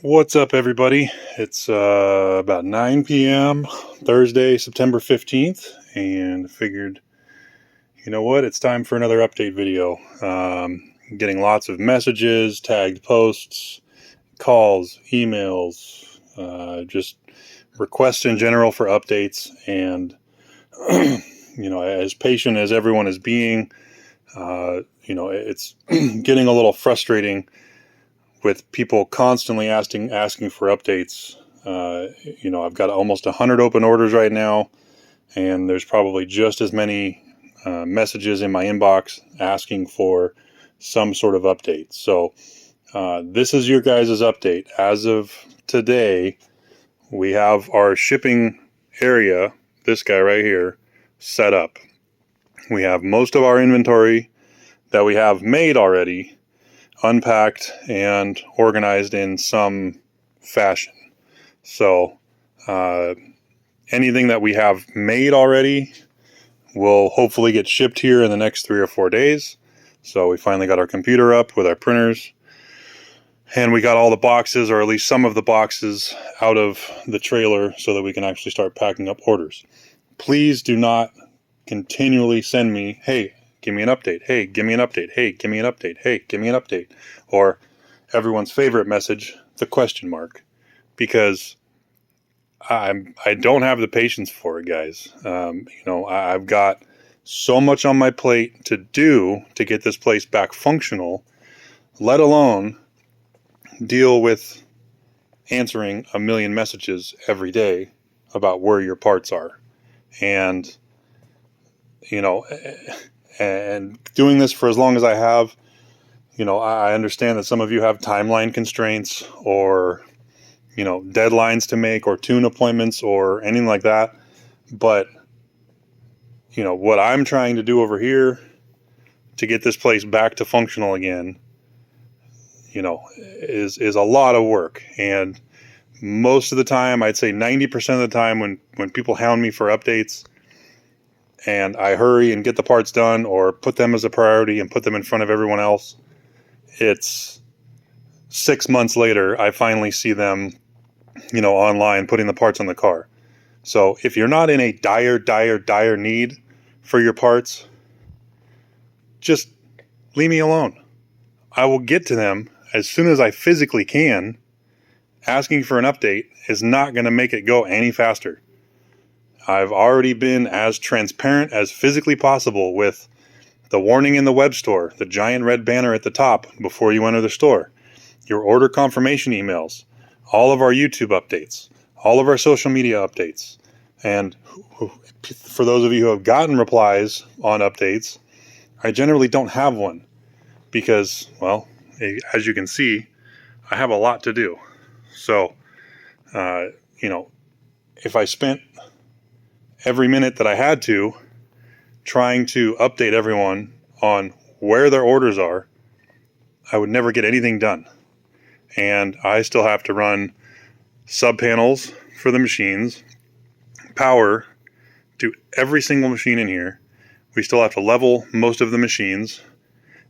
What's up, everybody? It's about 9 p.m. Thursday, September 15th, and figured, you know what, it's time for another update video. Getting lots of messages, tagged posts, calls, emails, just requests in general for updates, and, as patient as everyone is being, it's getting a little frustrating with people constantly asking for updates. I've got almost 100 open orders right now, and there's probably just as many messages in my inbox asking for some sort of update. So this is your guys' update. As of today, we have our shipping area, this guy right here, set up. We have most of our inventory that we have made already unpacked and organized in some fashion. So anything that we have made already will hopefully get shipped here in the next 3 or 4 days. So we finally got our computer up with our printers, and we got all the boxes, or at least some of the boxes, out of the trailer so that we can actually start packing up orders. Please do not continually send me, hey, give me an update. Hey, give me an update. Hey, give me an update. Hey, give me an update. Or everyone's favorite message, the question mark, because I don't have the patience for it, guys. I've got so much on my plate to do to get this place back functional, let alone deal with answering a million messages every day about where your parts are. And and doing this for as long as I have, I understand that some of you have timeline constraints or, deadlines to make or tune appointments or anything like that. But, what I'm trying to do over here to get this place back to functional again, is a lot of work. And most of the time, I'd say 90% of the time when people hound me for updates, and I hurry and get the parts done or put them as a priority and put them in front of everyone else, it's 6 months later, I finally see them, online putting the parts on the car. So if you're not in a dire need for your parts, just leave me alone. I will get to them as soon as I physically can. Asking for an update is not going to make it go any faster. I've already been as transparent as physically possible with the warning in the web store, the giant red banner at the top before you enter the store, your order confirmation emails, all of our YouTube updates, all of our social media updates. And for those of you who have gotten replies on updates, I generally don't have one because, well, as you can see, I have a lot to do. So, if I spent every minute that I had to trying to update everyone on where their orders are, I would never get anything done. And I still have to run sub panels for the machines, power to every single machine in here. We still have to level most of the machines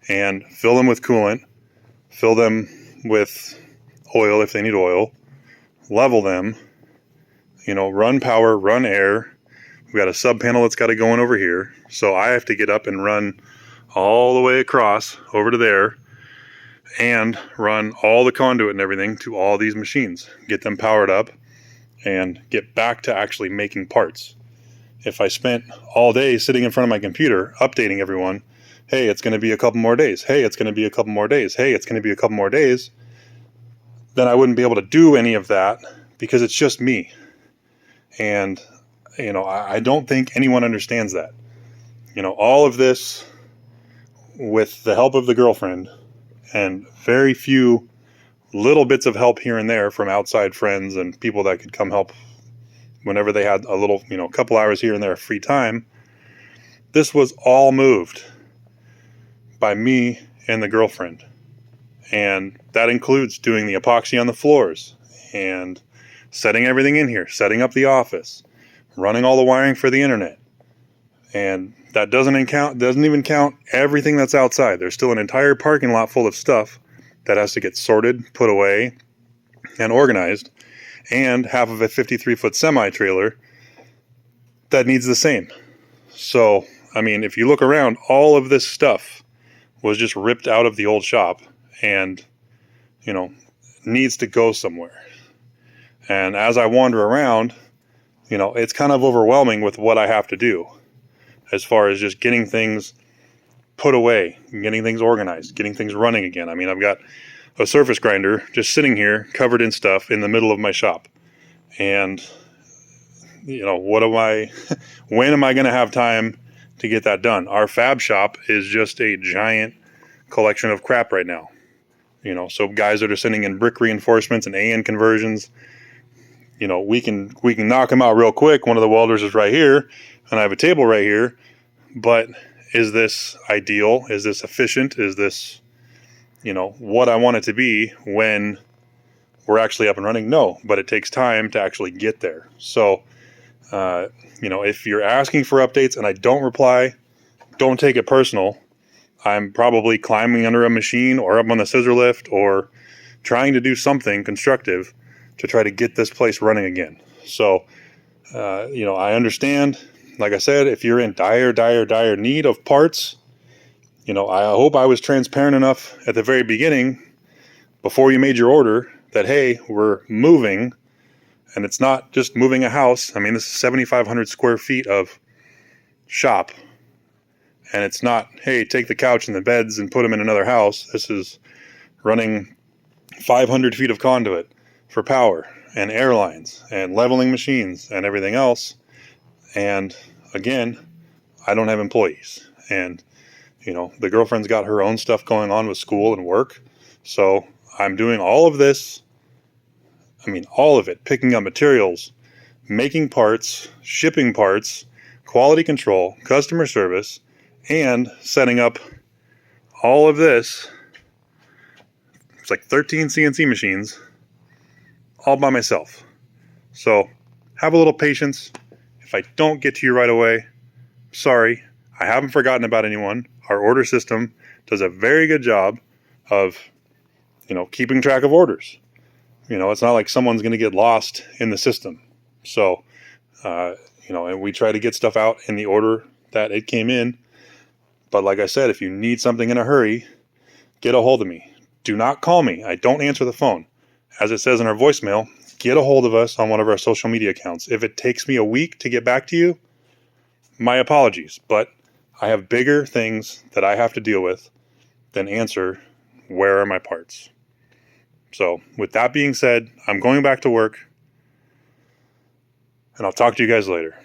and fill them with coolant, fill them with oil if they need oil, level them, run power, run air. We've got a sub panel that's got to go in over here. So I have to get up and run all the way across over to there and run all the conduit and everything to all these machines, get them powered up, and get back to actually making parts. If I spent all day sitting in front of my computer updating everyone, hey, it's going to be a couple more days. Hey, it's going to be a couple more days. Hey, it's going to be a couple more days. Then I wouldn't be able to do any of that because it's just me. And I don't think anyone understands that. All of this with the help of the girlfriend and very few little bits of help here and there from outside friends and people that could come help whenever they had a little, couple hours here and there of free time. This was all moved by me and the girlfriend. And that includes doing the epoxy on the floors and setting everything in here, setting up the office, running all the wiring for the internet. And that doesn't even count everything that's outside. There's still an entire parking lot full of stuff that has to get sorted, put away, and organized, and half of a 53-foot semi-trailer that needs the same. So, I mean, if you look around, all of this stuff was just ripped out of the old shop and, needs to go somewhere. And as I wander around, it's kind of overwhelming with what I have to do as far as just getting things put away, getting things organized, getting things running again. I mean, I've got a surface grinder just sitting here covered in stuff in the middle of my shop. And, when am I going to have time to get that done? Our fab shop is just a giant collection of crap right now. So guys that are sending in brick reinforcements and AN conversions, we can knock them out real quick. One of the welders is right here, and I have a table right here. But is this ideal? Is this efficient? Is this, what I want it to be when we're actually up and running? No, but it takes time to actually get there. So, if you're asking for updates and I don't reply, don't take it personal. I'm probably climbing under a machine or up on the scissor lift or trying to do something constructive to try to get this place running again. So, I understand. Like I said, if you're in dire need of parts, I hope I was transparent enough at the very beginning before you made your order that, hey, we're moving, and it's not just moving a house. I mean, this is 7,500 square feet of shop. And it's not, hey, take the couch and the beds and put them in another house. This is running 500 feet of conduit for power and airlines and leveling machines and everything else. And again, I don't have employees. And, the girlfriend's got her own stuff going on with school and work. So I'm doing all of this. I mean, all of it, picking up materials, making parts, shipping parts, quality control, customer service, and setting up all of this. It's like 13 CNC machines all by myself. So have a little patience. If I don't get to you right away, sorry. I haven't forgotten about anyone. Our order system does a very good job of, keeping track of orders. It's not like someone's going to get lost in the system. So, and we try to get stuff out in the order that it came in. But like I said, if you need something in a hurry, get a hold of me. Do not call me. I don't answer the phone. As it says in our voicemail, get a hold of us on one of our social media accounts. If it takes me a week to get back to you, my apologies. But I have bigger things that I have to deal with than answer, where are my parts? So with that being said, I'm going back to work, and I'll talk to you guys later.